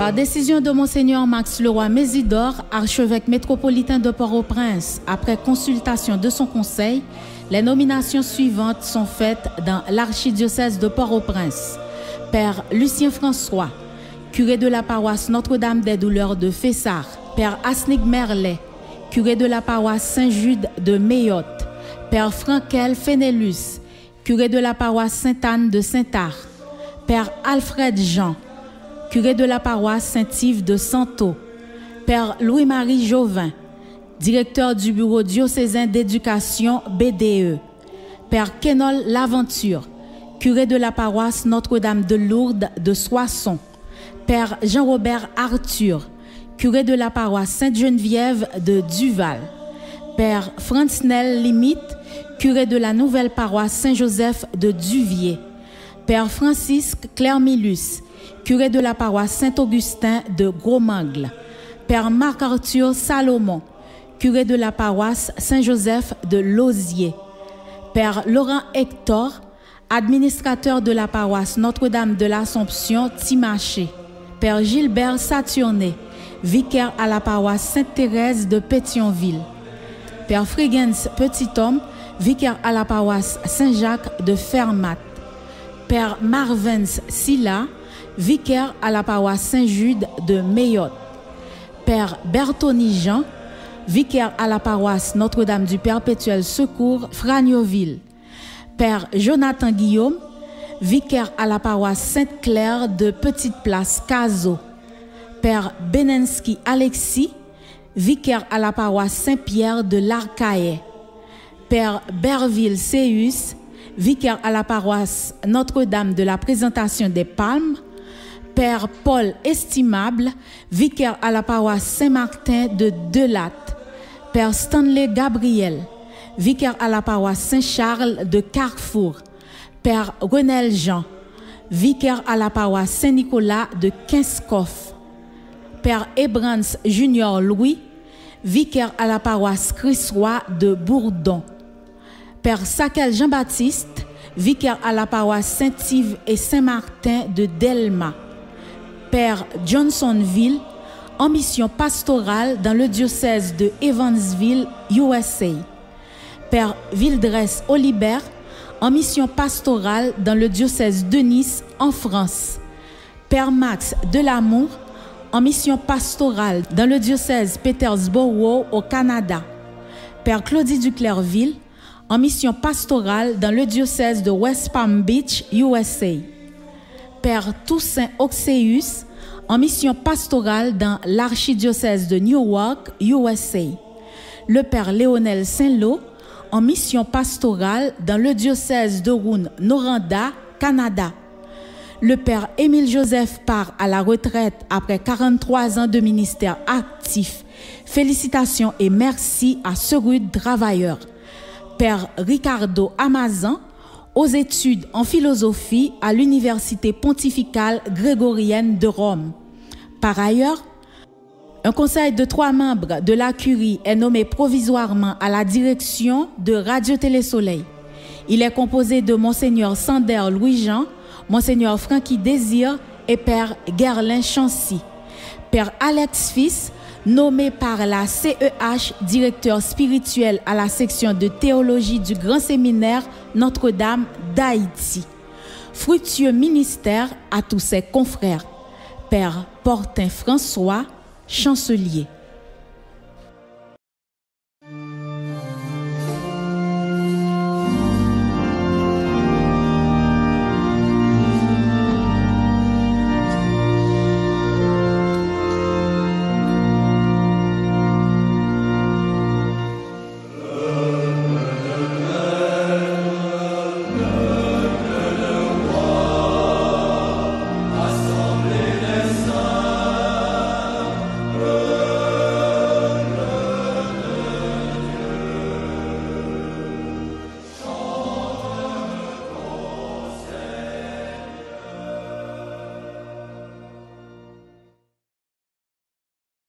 Par décision de Monseigneur Max Leroy Mésidor, archevêque métropolitain de Port-au-Prince, après consultation de son conseil, les nominations suivantes sont faites dans l'archidiocèse de Port-au-Prince. Père Lucien François, curé de la paroisse Notre-Dame des Douleurs de Fessard. Père Asnig Merlet, curé de la paroisse Saint-Jude de Mayotte. Père Frankel Fénélus, curé de la paroisse Sainte-Anne de Saint-Art. Père Alfred Jean, curé de la paroisse Saint-Yves de Santo. Père Louis-Marie Jovin, directeur du bureau diocésain d'éducation BDE. Père Kenol Laventure, curé de la paroisse Notre-Dame de Lourdes de Soissons. Père Jean-Robert Arthur, curé de la paroisse Sainte-Geneviève de Duval. Père Franz Nel Limite, curé de la nouvelle paroisse Saint-Joseph de Duvier. Père Francisque Clermilus, curé de la paroisse Saint-Augustin de Gros-Mangle. Père Marc-Arthur Salomon, curé de la paroisse Saint-Joseph de Lausier. Père Laurent Hector, administrateur de la paroisse Notre-Dame de l'Assomption Timaché. Père Gilbert Saturné, vicaire à la paroisse Sainte-Thérèse de Pétionville. Père Frigens Petit-Homme, vicaire à la paroisse Saint-Jacques de Fermat. Père Marvens Silla, vicaire à la paroisse Saint-Jude de Mayotte. Père Bertoni Jean, vicaire à la paroisse Notre-Dame du Perpétuel Secours, Fragnoville. Père Jonathan Guillaume, vicaire à la paroisse Sainte-Claire de Petite Place, Cazaux. Père Benenski Alexis, vicaire à la paroisse Saint-Pierre de l'Arcahaie. Père Berville Céus, vicaire à la paroisse Notre-Dame de la Présentation des Palmes. Père Paul Estimable, vicaire à la paroisse Saint-Martin de Delatte. Père Stanley Gabriel, vicaire à la paroisse Saint-Charles de Carrefour. Père Renel Jean, vicaire à la paroisse Saint-Nicolas de Kinskoff. Père Ebrans Junior Louis, vicaire à la paroisse Christ-Roi de Bourdon. Père Sakel Jean-Baptiste, vicaire à la paroisse Saint-Yves et Saint-Martin de Delma. Père Johnsonville, en mission pastorale dans le diocèse de Evansville, USA. Père Vildres Olibert, en mission pastorale dans le diocèse de Nice, en France. Père Max Delamour, en mission pastorale dans le diocèse Petersborough, au Canada. Père Claudie Duclerville, en mission pastorale dans le diocèse de West Palm Beach, USA. Père Toussaint Oxeus, en mission pastorale dans l'archidiocèse de Newark, USA. Le Père Léonel Saint-Lô, en mission pastorale dans le diocèse de Rouyn-Noranda, Canada. Le Père Émile Joseph part à la retraite après 43 ans de ministère actif. Félicitations et merci à ce rude travailleur. Père Ricardo Amazan, aux études en philosophie à l'Université pontificale grégorienne de Rome. Par ailleurs, un conseil de 3 membres de la Curie est nommé provisoirement à la direction de Radio-Télé Soleil. Il est composé de Monseigneur Sander Louis-Jean, Monseigneur Francky Désir et Père Gerlin Chancy. Père Alex Fils, nommé par la CEH directeur spirituel à la section de théologie du Grand Séminaire Notre-Dame d'Haïti. Fructueux ministère à tous ses confrères. Père Portin François, chancelier.